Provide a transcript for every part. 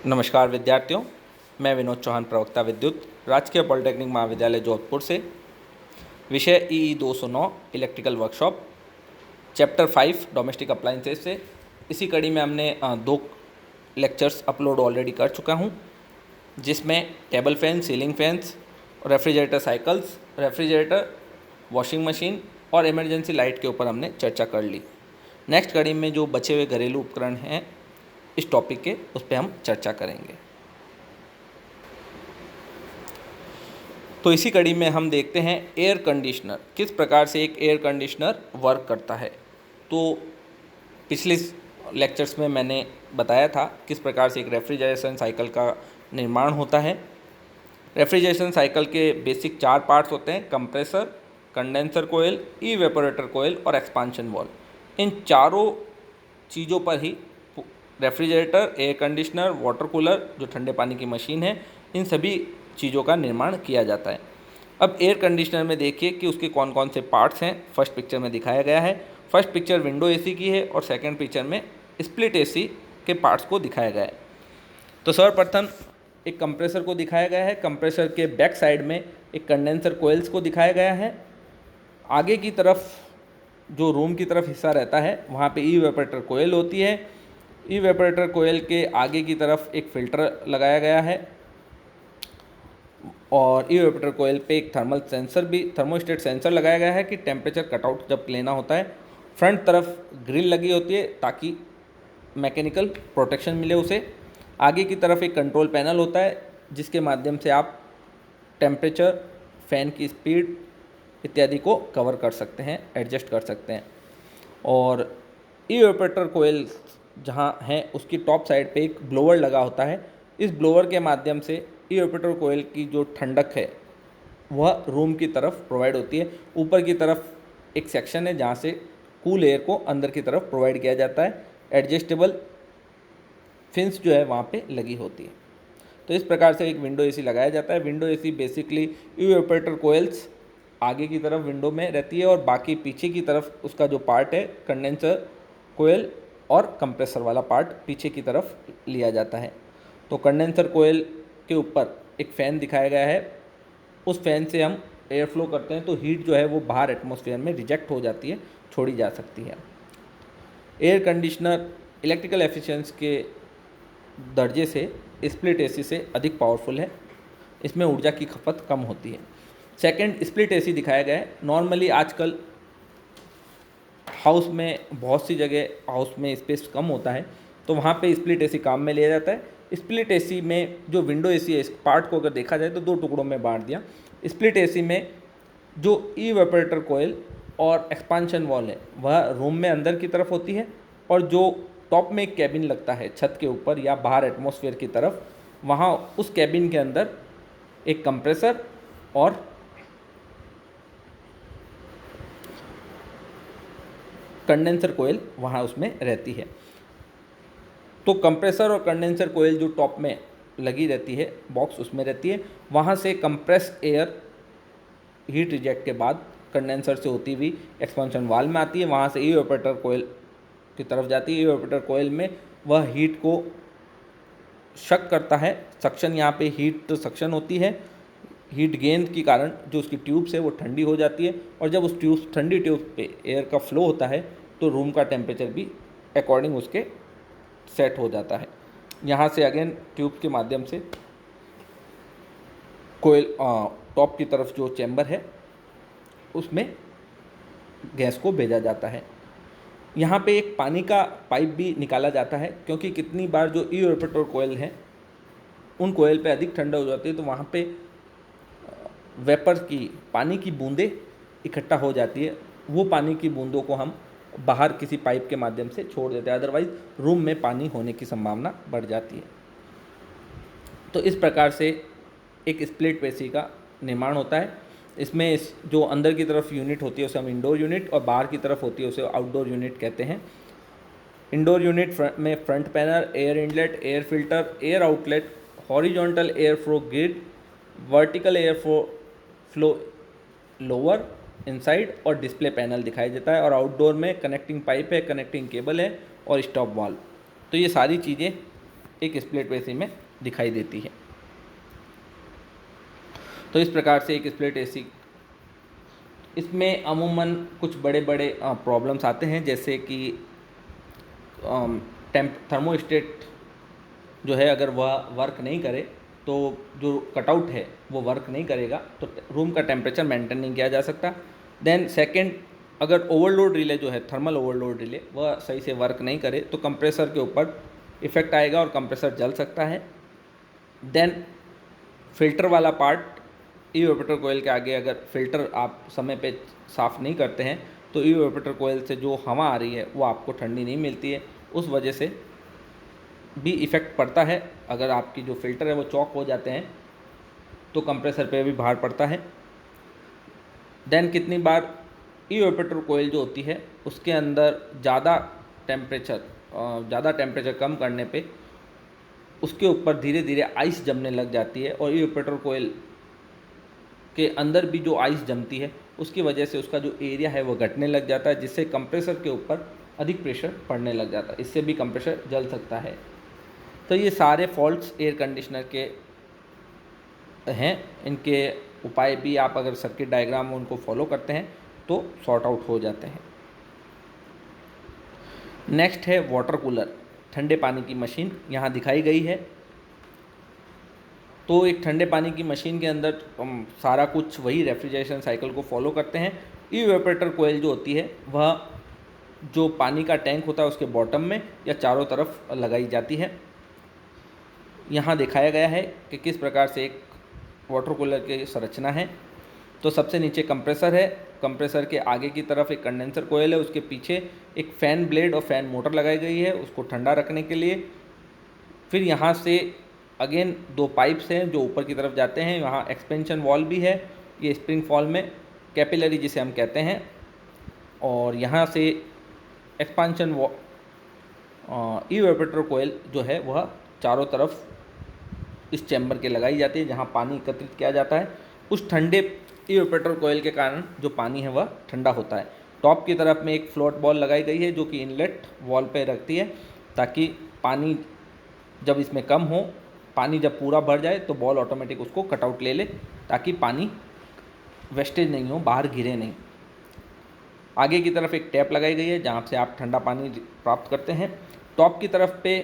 नमस्कार विद्यार्थियों, मैं विनोद चौहान, प्रवक्ता विद्युत, राजकीय पॉलिटेक्निक महाविद्यालय जोधपुर से। विषय ई 209 electrical workshop, chapter 5 domestic appliances से। इसी कड़ी में हमने 2 लेक्चर्स अपलोड ऑलरेडी कर चुका हूं, जिसमें table fan, ceiling fans, refrigerator cycles, refrigerator, washing machine और इमरजेंसी लाइट के ऊपर हमने चर्चा कर ली। नेक्स्ट कड़ी में जो बचे हुए घरेलू उपकरण हैं इस टॉपिक के, उस पर हम चर्चा करेंगे। तो इसी कड़ी में हम देखते हैं एयर कंडीशनर, किस प्रकार से एक एयर कंडीशनर वर्क करता है। तो पिछले लेक्चर्स में मैंने बताया था किस प्रकार से एक रेफ्रिजरेशन साइकिल का निर्माण होता है। रेफ्रिजरेशन साइकिल के बेसिक 4 पार्ट्स होते हैं: compressor, condenser coil, evaporator coil और एक्सपांशन वाल्व। इन चारों चीज़ों पर ही refrigerator, air conditioner, water cooler जो ठंडे पानी की मशीन है, इन सभी चीज़ों का निर्माण किया जाता है। अब एयर कंडीशनर में देखिए कि उसके कौन कौन से पार्ट्स हैं। फर्स्ट पिक्चर में दिखाया गया है। फर्स्ट पिक्चर विंडो एसी की है और सेकंड पिक्चर में स्प्लिट एसी के पार्ट्स को दिखाया गया है। तो सर्वप्रथम एक कंप्रेसर को दिखाया गया है। कंप्रेसर के बैक साइड में एक कंडेंसर कोयल्स को दिखाया गया है। आगे की तरफ जो रूम की तरफ हिस्सा रहता है, वहाँ पे इवेपोरेटर कोयल होती है। इवेपोरेटर कोयल के आगे की तरफ एक फ़िल्टर लगाया गया है और इवेपोरेटर कोयल पे एक थर्मोस्टेट सेंसर लगाया गया है कि टेम्परेचर कटआउट जब लेना होता है। फ्रंट तरफ ग्रिल लगी होती है ताकि मैकेनिकल प्रोटेक्शन मिले उसे। आगे की तरफ एक कंट्रोल पैनल होता है जिसके माध्यम से आप टेम्परेचर, फ़ैन की स्पीड इत्यादि को कवर कर सकते हैं, एडजस्ट कर सकते हैं। और इवेपोरेटर कोयल जहाँ है उसकी टॉप साइड पे एक ब्लोअर लगा होता है। इस ब्लोअर के माध्यम से इवेपोरेटर कोयल की जो ठंडक है वह रूम की तरफ प्रोवाइड होती है। ऊपर की तरफ एक सेक्शन है जहाँ से कूल एयर को अंदर की तरफ प्रोवाइड किया जाता है। एडजस्टेबल फिन्स जो है वहाँ पे लगी होती है। तो इस प्रकार से एक विंडो एसी लगाया जाता है। Window AC basically evaporator coils आगे की तरफ विंडो में रहती है और बाकी पीछे की तरफ उसका जो पार्ट है कंडेंसर कोयल और कंप्रेसर वाला पार्ट पीछे की तरफ लिया जाता है। तो कंडेंसर कोयल के ऊपर एक फ़ैन दिखाया गया है। उस फैन से हम एयर फ्लो करते हैं तो हीट जो है वो बाहर एटमॉस्फेयर में रिजेक्ट हो जाती है, छोड़ी जा सकती है। एयर कंडीशनर इलेक्ट्रिकल एफिशिएंसी के दर्जे से स्प्लिट एसी से अधिक पावरफुल है। इसमें ऊर्जा की खपत कम होती है। सेकंड, स्प्लिट एसी दिखाया गया है। नॉर्मली आजकल हाउस में बहुत सी जगह हाउस में स्पेस कम होता है तो वहाँ पे स्प्लिट एसी काम में लिया जाता है। स्प्लिट एसी में जो विंडो एसी है, इस पार्ट को अगर देखा जाए तो 2 टुकड़ों में बांट दिया। स्प्लिट एसी में जो इवेपोरेटर कोयल और एक्सपांशन वॉल है वह रूम में अंदर की तरफ होती है और जो टॉप में एक कैबिन लगता है छत के ऊपर या बाहर एटमॉस्फेयर की तरफ, वहाँ उस कैबिन के अंदर एक कंप्रेसर और कंडेंसर कोयल वहाँ उसमें रहती है। तो कंप्रेसर और कंडेंसर कोयल जो टॉप में लगी रहती है, बॉक्स उसमें रहती है। वहाँ से कंप्रेस एयर हीट रिजेक्ट के बाद कंडेंसर से होती हुई एक्सपेंशन वाल्व में आती है। वहाँ से इवेपोरेटर कोयल की तरफ जाती है। इवेपोरेटर कोयल में वह हीट को शक करता है। सक्शन, यहाँ पे हीट सक्शन होती है। हीट गेन के कारण जो उसकी ट्यूब्स है वो ठंडी हो जाती है और जब उस ठंडी ट्यूब पे एयर का फ्लो होता है तो रूम का टेम्परेचर भी अकॉर्डिंग उसके सेट हो जाता है। यहाँ से अगेन ट्यूब के माध्यम से कोयल टॉप की तरफ जो चैम्बर है उसमें गैस को भेजा जाता है। यहाँ पे एक पानी का पाइप भी निकाला जाता है क्योंकि कितनी बार जो इवेपोरेटर कोयल है उन कोयल पे अधिक ठंडा हो जाती है तो वहाँ पे वेपर की पानी की बूंदें इकट्ठा हो जाती है। वो पानी की बूंदों को हम बाहर किसी पाइप के माध्यम से छोड़ देते हैं, अदरवाइज़ रूम में पानी होने की संभावना बढ़ जाती है। तो इस प्रकार से एक स्प्लिट एसी का निर्माण होता है। इसमें जो अंदर की तरफ यूनिट होती है उसे हम इंडोर यूनिट और बाहर की तरफ होती है उसे आउटडोर यूनिट कहते हैं। इंडोर यूनिट में front panel, air inlet, air filter, air outlet, horizontal air flow grid, vertical air flow lower, inside और डिस्प्ले पैनल दिखाई देता है। और आउटडोर में कनेक्टिंग पाइप है, कनेक्टिंग केबल है और स्टॉप वाल्व। तो ये सारी चीज़ें एक स्प्लिट एसी में दिखाई देती है। तो इस प्रकार से एक स्प्लिट एसी, इसमें अमूमन कुछ बड़े बड़े प्रॉब्लम्स आते हैं, जैसे कि थर्मोस्टेट जो है अगर वह वर्क नहीं करे तो जो कटआउट है वो वर्क नहीं करेगा, तो रूम का टेम्परेचर मेंटेन नहीं किया जा सकता। देन सेकंड, अगर ओवरलोड रिले जो है थर्मल ओवरलोड रिले वह सही से वर्क नहीं करे तो कंप्रेसर के ऊपर इफ़ेक्ट आएगा और कंप्रेसर जल सकता है। देन फिल्टर वाला पार्ट, इवेपोरेटर कोयल के आगे अगर फिल्टर आप समय पे साफ़ नहीं करते हैं तो इवेपोरेटर कोयल से जो हवा आ रही है वो आपको ठंडी नहीं मिलती है, उस वजह से भी इफ़ेक्ट पड़ता है। अगर आपकी जो फ़िल्टर है वो चॉक हो जाते हैं तो कंप्रेसर पे भी भार पड़ता है। देन कितनी बार इवेपोरेटर कोयल जो होती है उसके अंदर ज़्यादा टेम्परेचर कम करने पे उसके ऊपर धीरे धीरे आइस जमने लग जाती है, और इवेपोरेटर कोयल के अंदर भी जो आइस जमती है उसकी वजह से उसका जो एरिया है वो घटने लग जाता है, जिससे कंप्रेसर के ऊपर अधिक प्रेशर पड़ने लग जाता है, इससे भी कंप्रेसर जल सकता है। तो ये सारे फॉल्ट्स एयर कंडीशनर के हैं, इनके उपाय भी आप अगर सर्किट डायग्राम में उनको फॉलो करते हैं तो सॉर्ट आउट हो जाते हैं। नेक्स्ट है वाटर कूलर, ठंडे पानी की मशीन यहाँ दिखाई गई है। तो एक ठंडे पानी की मशीन के अंदर हम सारा कुछ वही रेफ्रिजरेशन साइकिल को फॉलो करते हैं। इवेपोरेटर कोयल जो होती है वह जो पानी का टैंक होता है उसके बॉटम में या चारों तरफ लगाई जाती है। यहाँ दिखाया गया है कि किस प्रकार से एक वाटर कूलर की संरचना है। तो सबसे नीचे कंप्रेसर है, कंप्रेसर के आगे की तरफ एक कंडेंसर कोयल है, उसके पीछे एक फ़ैन ब्लेड और फ़ैन मोटर लगाई गई है उसको ठंडा रखने के लिए। फिर यहाँ से अगेन दो पाइप्स हैं जो ऊपर की तरफ जाते हैं, यहाँ एक्सपेंशन वॉल भी है, ये स्प्रिंग फॉल में कैपिलरी जिसे हम कहते हैं, और यहाँ से एक्सपांशन इवेपोरेटर कोयल जो है वह चारों तरफ इस चैम्बर के लगाई जाती है जहाँ पानी एकत्रित किया जाता है। उस ठंडे इवेपोरेटर कोयल के कारण जो पानी है वह ठंडा होता है। टॉप की तरफ में एक फ्लोट बॉल लगाई गई है जो कि इनलेट वॉल पे रखती है, ताकि पानी जब इसमें कम हो, पानी जब पूरा भर जाए तो बॉल ऑटोमेटिक उसको कटआउट ले ले, ताकि पानी वेस्टेज नहीं हो, बाहर गिरे नहीं। आगे की तरफ एक टैप लगाई गई है जहाँ से आप ठंडा पानी प्राप्त करते हैं। टॉप की तरफ पे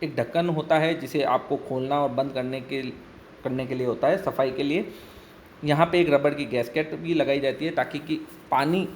एक ढक्कन होता है जिसे आपको खोलना और बंद करने के लिए होता है, सफाई के लिए। यहाँ पे एक रबड़ की गैसकेट भी लगाई जाती है ताकि कि पानी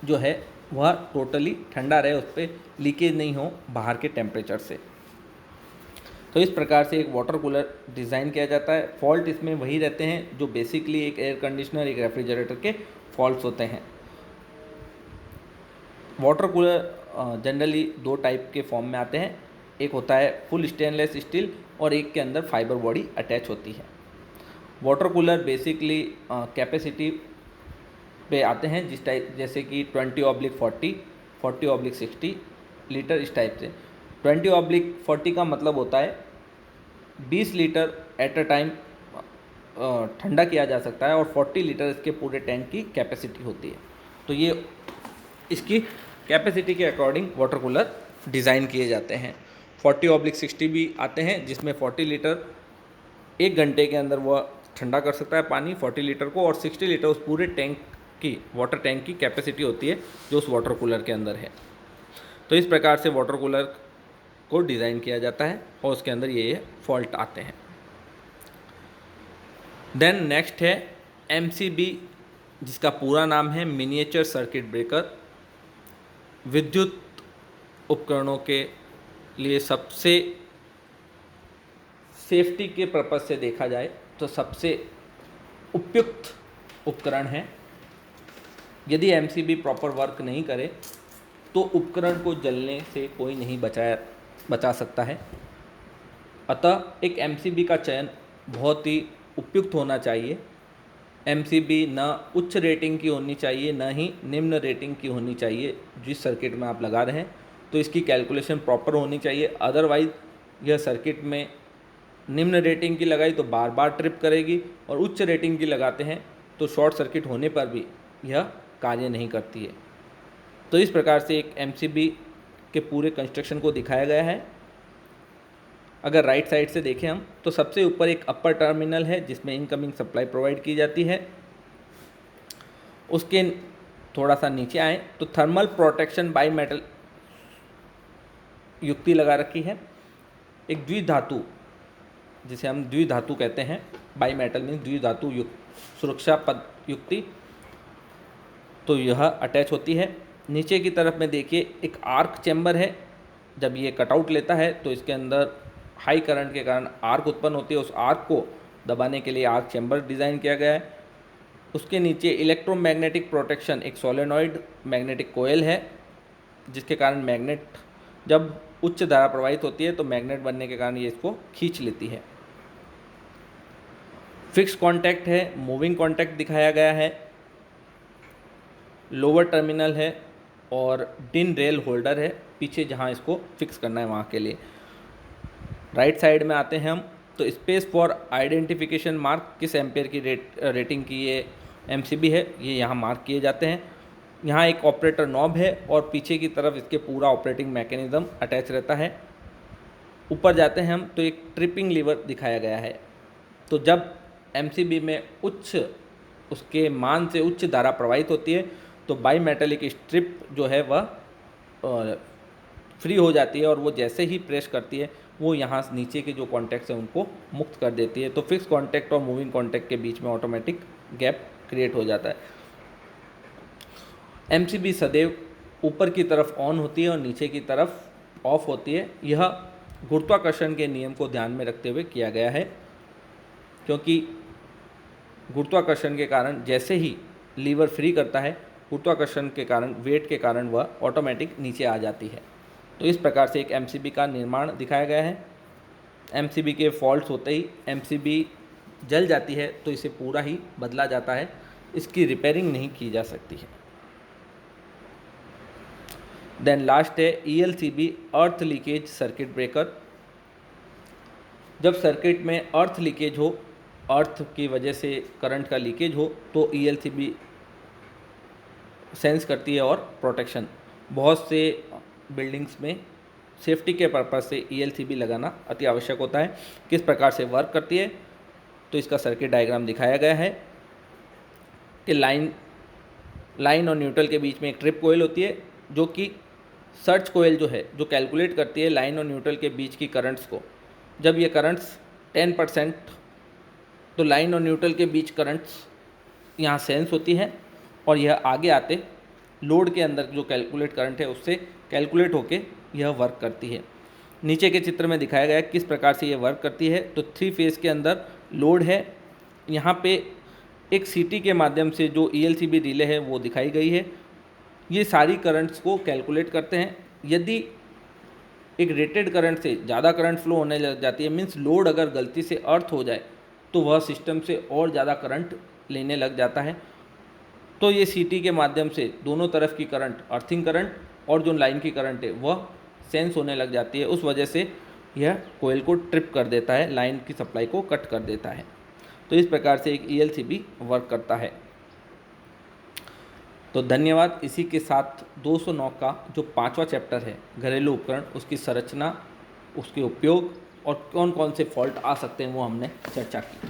जो है वह टोटली ठंडा रहे, उस पर लीकेज नहीं हो बाहर के टेम्परेचर से। तो इस प्रकार से एक वाटर कूलर डिज़ाइन किया जाता है। फॉल्ट इसमें वही रहते हैं जो बेसिकली एक एयर कंडीशनर, एक रेफ्रिजरेटर के फॉल्ट्स होते हैं। वाटर कूलर जनरली दो टाइप के फॉर्म में आते हैं, एक होता है फुल स्टेनलेस स्टील और एक के अंदर फाइबर बॉडी अटैच होती है। वाटर कूलर बेसिकली कैपेसिटी पे आते हैं जिस टाइप, जैसे कि 20/40, 40/60 लीटर, इस टाइप से। 20/40 का मतलब होता है 20 लीटर एट अ टाइम ठंडा किया जा सकता है, और 40 लीटर इसके पूरे टैंक की कैपेसिटी होती है। तो ये इसकी कैपेसिटी के अकॉर्डिंग वाटर कूलर डिज़ाइन किए जाते हैं। 40/60 भी आते हैं जिसमें 40 लीटर 1 घंटे के अंदर वह ठंडा कर सकता है पानी 40 लीटर को, और 60 लीटर उस पूरे टैंक की, वाटर टैंक की कैपेसिटी होती है जो उस वाटर कूलर के अंदर है। तो इस प्रकार से वाटर कूलर को डिज़ाइन किया जाता है और उसके अंदर ये फॉल्ट आते हैं। देन नेक्स्ट है MCB, जिसका पूरा नाम है मिनिएचर सर्किट ब्रेकर। विद्युत उपकरणों के लिए सबसे सेफ्टी के पर्पज़ से देखा जाए तो सबसे उपयुक्त उपकरण है। यदि MCB प्रॉपर वर्क नहीं करे तो उपकरण को जलने से कोई नहीं बचा सकता है। अतः एक MCB का चयन बहुत ही उपयुक्त होना चाहिए। MCB न उच्च रेटिंग की होनी चाहिए, न ही निम्न रेटिंग की होनी चाहिए। जिस सर्किट में आप लगा रहे हैं तो इसकी कैलकुलेशन प्रॉपर होनी चाहिए, अदरवाइज़ यह सर्किट में निम्न रेटिंग की लगाई तो बार बार ट्रिप करेगी, और उच्च रेटिंग की लगाते हैं तो शॉर्ट सर्किट होने पर भी यह कार्य नहीं करती है। तो इस प्रकार से एक MCB के पूरे कंस्ट्रक्शन को दिखाया गया है। अगर राइट साइड से देखें हम तो सबसे ऊपर एक अपर टर्मिनल है जिसमें इनकमिंग सप्लाई प्रोवाइड की जाती है। उसके थोड़ा सा नीचे आए तो थर्मल प्रोटेक्शन बाई मेटल युक्ति लगा रखी है। एक द्विधातु, जिसे हम द्विधातु कहते हैं, बाई मेटल मीन्स द्विधातु सुरक्षा पद युक्ति, तो यह अटैच होती है। नीचे की तरफ में देखिए एक आर्क चैम्बर है। जब ये कटआउट लेता है तो इसके अंदर हाई करंट के कारण आर्क उत्पन्न होती है। उस आर्क को दबाने के लिए आर्क चैम्बर डिज़ाइन किया गया है। उसके नीचे इलेक्ट्रोमैग्नेटिक प्रोटेक्शन, एक सोलेनॉइड मैग्नेटिक कोयल है, जिसके कारण मैग्नेट जब उच्च धारा प्रवाहित होती है तो मैग्नेट बनने के कारण ये इसको खींच लेती है। फिक्स कॉन्टैक्ट है, मूविंग कॉन्टैक्ट दिखाया गया है, लोअर टर्मिनल है और डिन रेल होल्डर है पीछे जहाँ इसको फिक्स करना है वहाँ के लिए। राइट साइड में आते हैं हम तो स्पेस फॉर आइडेंटिफिकेशन मार्क, किस एम्पेयर की रेटिंग की ये एमसीबी है, ये यहाँ मार्क किए जाते हैं। यहाँ एक ऑपरेटर नॉब है और पीछे की तरफ इसके पूरा ऑपरेटिंग मैकेनिज्म अटैच रहता है। ऊपर जाते हैं हम तो एक ट्रिपिंग लीवर दिखाया गया है। तो जब एमसीबी में उसके मान से उच्च धारा प्रवाहित होती है तो बाई मेटेलिक स्ट्रिप जो है वह फ्री हो जाती है और वो जैसे ही प्रेस करती है वो यहाँ नीचे के जो कॉन्टैक्ट्स हैं उनको मुक्त कर देती है। तो फिक्स कॉन्टैक्ट और मूविंग कॉन्टैक्ट के बीच में ऑटोमेटिक गैप क्रिएट हो जाता है। एमसीबी सदैव ऊपर की तरफ ऑन होती है और नीचे की तरफ ऑफ होती है। यह गुरुत्वाकर्षण के नियम को ध्यान में रखते हुए किया गया है, क्योंकि गुरुत्वाकर्षण के कारण जैसे ही लीवर फ्री करता है, गुरुत्वाकर्षण के कारण, वेट के कारण वह ऑटोमेटिक नीचे आ जाती है। तो इस प्रकार से एक एमसीबी का निर्माण दिखाया गया है। एमसीबी के फॉल्ट्स होते ही एमसीबी जल जाती है तो इसे पूरा ही बदला जाता है, इसकी रिपेयरिंग नहीं की जा सकती है। देन लास्ट है ईएलसीबी, अर्थ लीकेज सर्किट ब्रेकर। जब सर्किट में अर्थ लीकेज हो, अर्थ की वजह से करंट का लीकेज हो, तो ईएलसीबी सेंस करती है और प्रोटेक्शन। बहुत से बिल्डिंग्स में सेफ्टी के पर्पज़ से ईएलसीबी लगाना अति आवश्यक होता है। किस प्रकार से वर्क करती है तो इसका सर्किट डायग्राम दिखाया गया है कि लाइन और न्यूट्रल के बीच में एक ट्रिप कोयल होती है, जो कि सर्च कोयल जो है, जो कैलकुलेट करती है लाइन और न्यूट्रल के बीच की करंट्स को। जब ये करंट्स 10%, तो लाइन और न्यूट्रल के बीच करंट्स यहाँ सेंस होती है और यह आगे आते लोड के अंदर जो कैलकुलेट करंट है उससे कैलकुलेट होके यह वर्क करती है। नीचे के चित्र में दिखाया गया है किस प्रकार से यह वर्क करती है। तो 3 फेज़ के अंदर लोड है, यहाँ पे एक सीटी के माध्यम से जो ईएलसीबी रिले है वो दिखाई गई है। ये सारी करंट्स को कैलकुलेट करते हैं। यदि एक रेटेड करंट से ज़्यादा करंट फ्लो होने लग जाती है, मीन्स लोड अगर गलती से अर्थ हो जाए तो वह सिस्टम से और ज़्यादा करंट लेने लग जाता है। तो ये सीटी के माध्यम से दोनों तरफ की करंट, अर्थिंग करंट और जो लाइन की करंट है वह सेंस होने लग जाती है। उस वजह से यह कोयल को ट्रिप कर देता है, लाइन की सप्लाई को कट कर देता है। तो इस प्रकार से एक ईएलसीबी वर्क करता है। तो धन्यवाद। इसी के साथ 209 का जो 5वां चैप्टर है घरेलू उपकरण, उसकी संरचना, उसके उपयोग और कौन कौन से फॉल्ट आ सकते हैं वो हमने चर्चा की।